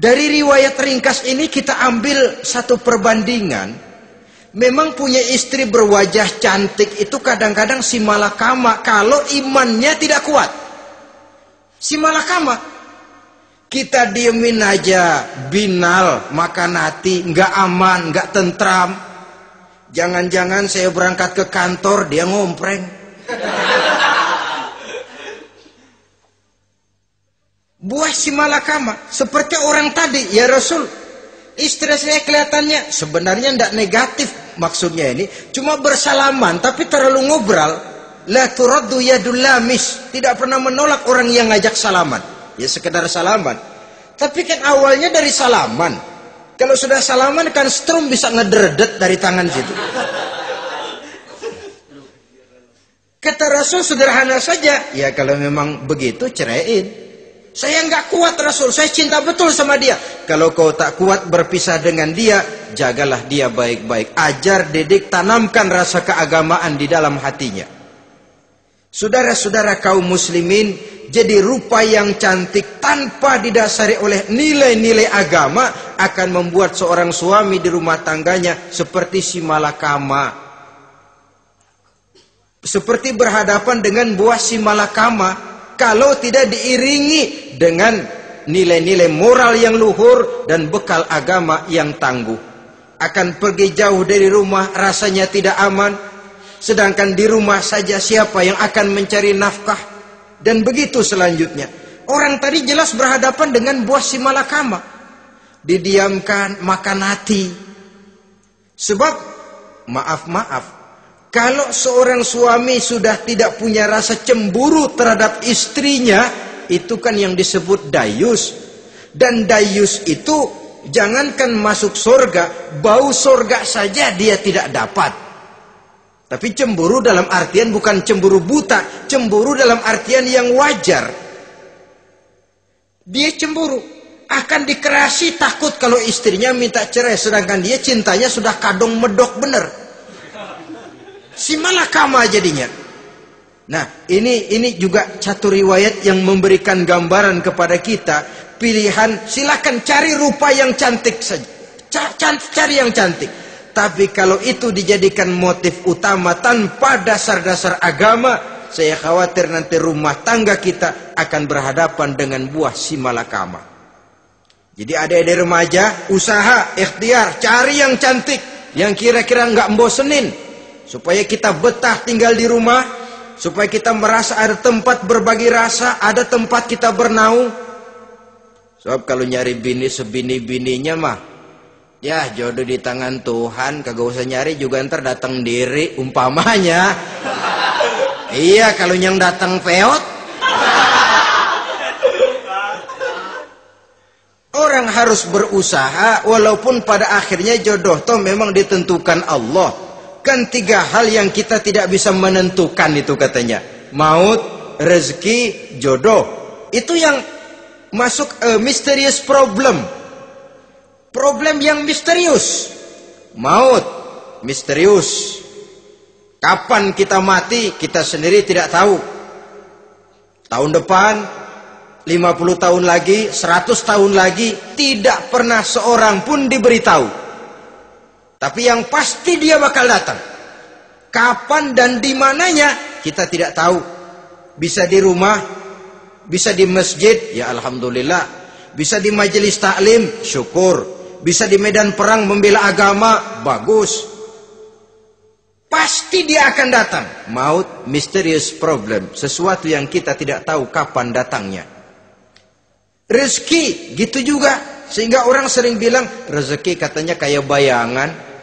Dari riwayat ringkas ini kita ambil satu perbandingan. Memang punya istri berwajah cantik itu kadang-kadang si malakama kalau imannya tidak kuat. Si malakama. Kita diemin aja, binal, makan hati, nggak aman, nggak tentram. Jangan-jangan saya berangkat ke kantor, dia ngompreng. Buah si malakama, seperti orang tadi, ya Rasul. Istri saya kelihatannya sebenarnya tidak negatif maksudnya ini, cuma bersalaman tapi terlalu ngobrol. La turaddu yadul lamis, tidak pernah menolak orang yang ngajak salaman. Ya sekedar salaman. Tapi kan awalnya dari salaman. Kalau sudah salaman kan strum bisa ngederdet dari tangan situ. Kata Rasul sederhana saja. Ya kalau memang begitu ceraiin. Saya nggak kuat Rasul, saya cinta betul sama dia. Kalau kau tak kuat berpisah dengan dia, jagalah dia baik-baik. Ajar, didik, tanamkan rasa keagamaan di dalam hatinya. Saudara-saudara kaum muslimin, jadi rupa yang cantik tanpa didasari oleh nilai-nilai agama akan membuat seorang suami di rumah tangganya seperti si malakama. Seperti berhadapan dengan buah si malakama. Kalau tidak diiringi dengan nilai-nilai moral yang luhur dan bekal agama yang tangguh. Akan pergi jauh dari rumah rasanya tidak aman. Sedangkan di rumah saja siapa yang akan mencari nafkah. Dan begitu selanjutnya. Orang tadi jelas berhadapan dengan buah si malakama. Didiamkan, makan hati. Sebab, maaf-maaf. Kalau seorang suami sudah tidak punya rasa cemburu terhadap istrinya, itu kan yang disebut dayus. Dan dayus itu jangankan masuk surga, bau surga saja dia tidak dapat. Tapi cemburu dalam artian bukan cemburu buta, cemburu dalam artian yang wajar. Dia cemburu, akan dikerasi takut kalau istrinya minta cerai, sedangkan dia cintanya sudah kadung medok bener. Si malakama jadinya. Nah, ini juga satu riwayat yang memberikan gambaran kepada kita. Pilihan, silakan cari rupa yang cantik saja. Cari yang cantik. Tapi kalau itu dijadikan motif utama tanpa dasar-dasar agama, saya khawatir nanti rumah tangga kita akan berhadapan dengan buah si malakama. Jadi adik-adik remaja, usaha, ikhtiar, cari yang cantik, yang kira-kira nggak membosenin. Supaya kita betah tinggal di rumah, supaya kita merasa ada tempat berbagi rasa, ada tempat kita bernaung. Sebab kalau nyari bini sebini-bininya mah, ya jodoh di tangan Tuhan, kagak usah nyari juga ntar datang diri umpamanya. Iya kalau yang datang peot. Orang harus berusaha walaupun pada akhirnya jodoh toh memang ditentukan Allah. Kan 3 hal yang kita tidak bisa menentukan itu katanya. Maut, rezeki, jodoh. Itu yang masuk mysterious problem. Problem yang misterius. Maut, misterius. Kapan kita mati, kita sendiri tidak tahu. Tahun depan, 50 tahun lagi, 100 tahun lagi, tidak pernah seorang pun diberitahu. Tapi yang pasti dia bakal datang. Kapan dan di mananya kita tidak tahu. Bisa di rumah, bisa di masjid, ya alhamdulillah. Bisa di majelis taklim, syukur. Bisa di medan perang membela agama, bagus. Pasti dia akan datang. Maut, mysterious problem. Sesuatu yang kita tidak tahu kapan datangnya. Rezeki, gitu juga. Sehingga orang sering bilang, rezeki katanya kayak bayangan.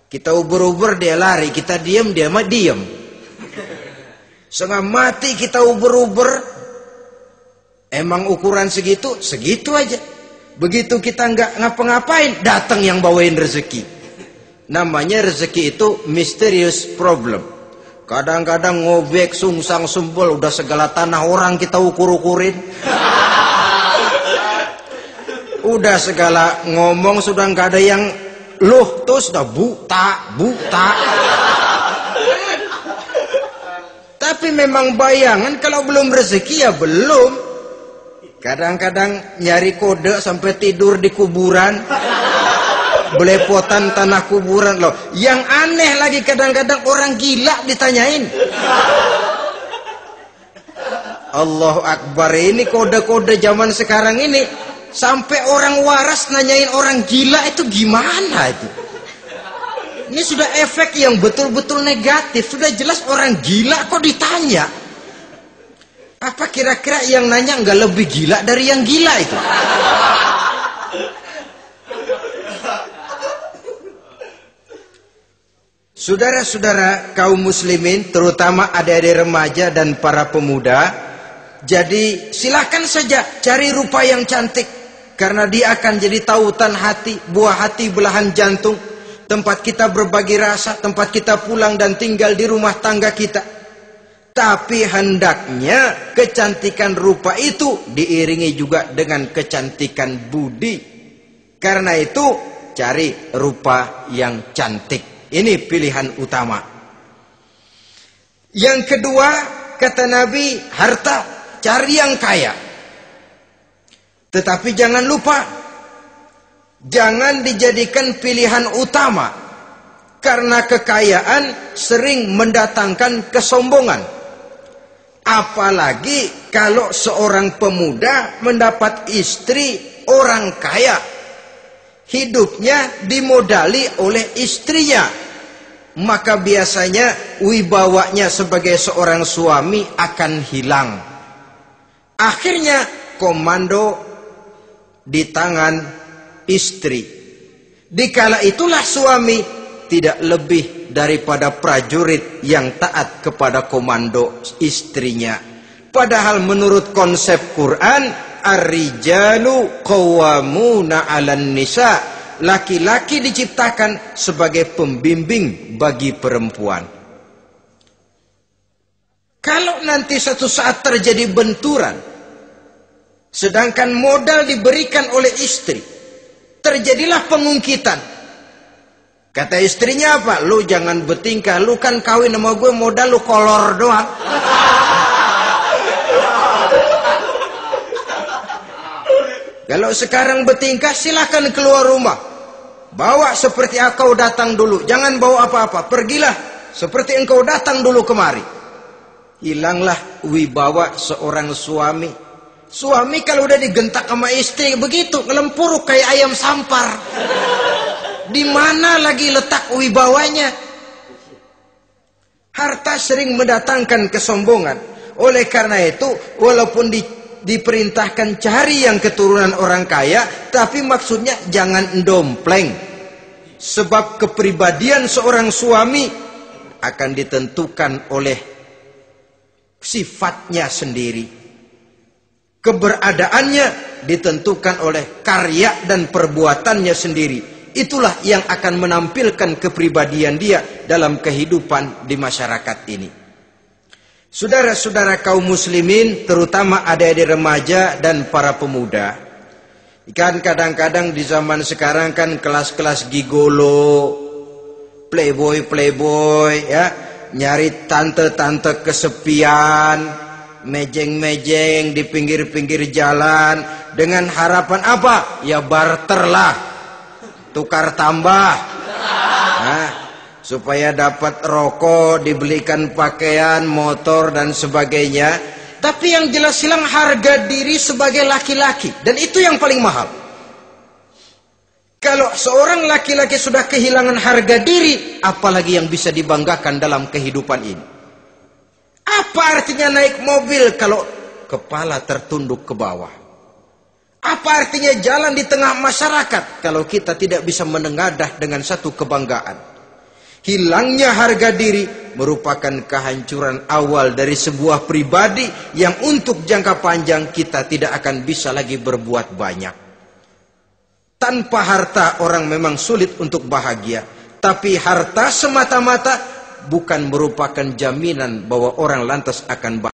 Kita uber-uber dia lari, kita diam dia mah diam. Setengah mati kita uber-uber. Emang ukuran segitu, segitu aja. Begitu kita nggak ngapa-ngapain, datang yang bawain rezeki. Namanya rezeki itu mysterious problem. Kadang-kadang ngobek, sungsang, sumbul, udah segala tanah orang kita ukur-ukurin. Udah segala ngomong sudah nggak ada yang loh, tuh sudah buta. Tapi memang bayangan kalau belum rezeki ya belum. Kadang-kadang nyari kode sampai tidur di kuburan. Belepotan tanah kuburan loh. Yang aneh lagi kadang-kadang orang gila ditanyain. Allahu Akbar, ini kode-kode zaman sekarang ini. Sampai orang waras nanyain orang gila itu gimana itu? Ini sudah efek yang betul-betul negatif. Sudah jelas orang gila kok ditanya. Apa kira-kira yang nanya nggak lebih gila dari yang gila itu? Saudara-saudara kaum muslimin, terutama adik-adik remaja dan para pemuda, jadi silakan saja cari rupa yang cantik, karena dia akan jadi tautan hati, buah hati belahan jantung, tempat kita berbagi rasa, tempat kita pulang dan tinggal di rumah tangga kita. Tapi hendaknya kecantikan rupa itu diiringi juga dengan kecantikan budi. Karena itu cari rupa yang cantik. Ini pilihan utama. Yang kedua, kata Nabi, harta, cari yang kaya. Tetapi jangan lupa, jangan dijadikan pilihan utama. Karena kekayaan sering mendatangkan kesombongan. Apalagi kalau seorang pemuda mendapat istri orang kaya. Hidupnya dimodali oleh istrinya. Maka biasanya wibawanya sebagai seorang suami akan hilang. Akhirnya komando di tangan istri. Dikala itulah suami tidak lebih daripada prajurit yang taat kepada komando istrinya. Padahal menurut konsep Quran, ar-rijalu qawwamuna 'alan nisa. Laki-laki diciptakan sebagai pembimbing bagi perempuan. Kalau nanti suatu saat terjadi benturan, sedangkan modal diberikan oleh istri, terjadilah pengungkitan. Kata istrinya apa? Lu jangan bertingkah, lu kan kawin sama gue, modal lu kolor doang. Kalau sekarang bertingkah, silakan keluar rumah. Bawa seperti engkau datang dulu. Jangan bawa apa-apa. Pergilah seperti engkau datang dulu kemari. Hilanglah wibawa seorang suami. Suami kalau udah digentak sama istri begitu, ngelempuruk kayak ayam sampar. Di mana lagi letak wibawanya? Harta sering mendatangkan kesombongan. Oleh karena itu, walaupun diperintahkan cari yang keturunan orang kaya, tapi maksudnya jangan dompleng. Sebab kepribadian seorang suami akan ditentukan oleh sifatnya sendiri. Keberadaannya ditentukan oleh karya dan perbuatannya sendiri. Itulah yang akan menampilkan kepribadian dia dalam kehidupan di masyarakat ini. Saudara-saudara kaum muslimin, terutama adik-adik remaja dan para pemuda, kan kadang-kadang di zaman sekarang kan kelas-kelas gigolo, playboy ya, nyari tante-tante kesepian, mejeng-mejeng di pinggir-pinggir jalan dengan harapan apa? Ya barter lah, tukar tambah. Nah, supaya dapat rokok, dibelikan pakaian, motor dan sebagainya. Tapi yang jelas hilang harga diri sebagai laki-laki, dan itu yang paling mahal. Kalau seorang laki-laki sudah kehilangan harga diri, apalagi yang bisa dibanggakan dalam kehidupan ini? Apa artinya naik mobil kalau kepala tertunduk ke bawah? Apa artinya jalan di tengah masyarakat kalau kita tidak bisa menengadah dengan satu kebanggaan? Hilangnya harga diri merupakan kehancuran awal dari sebuah pribadi yang untuk jangka panjang kita tidak akan bisa lagi berbuat banyak. Tanpa harta orang memang sulit untuk bahagia. Tapi harta semata-mata bukan merupakan jaminan bahwa orang lantas akan bahagia.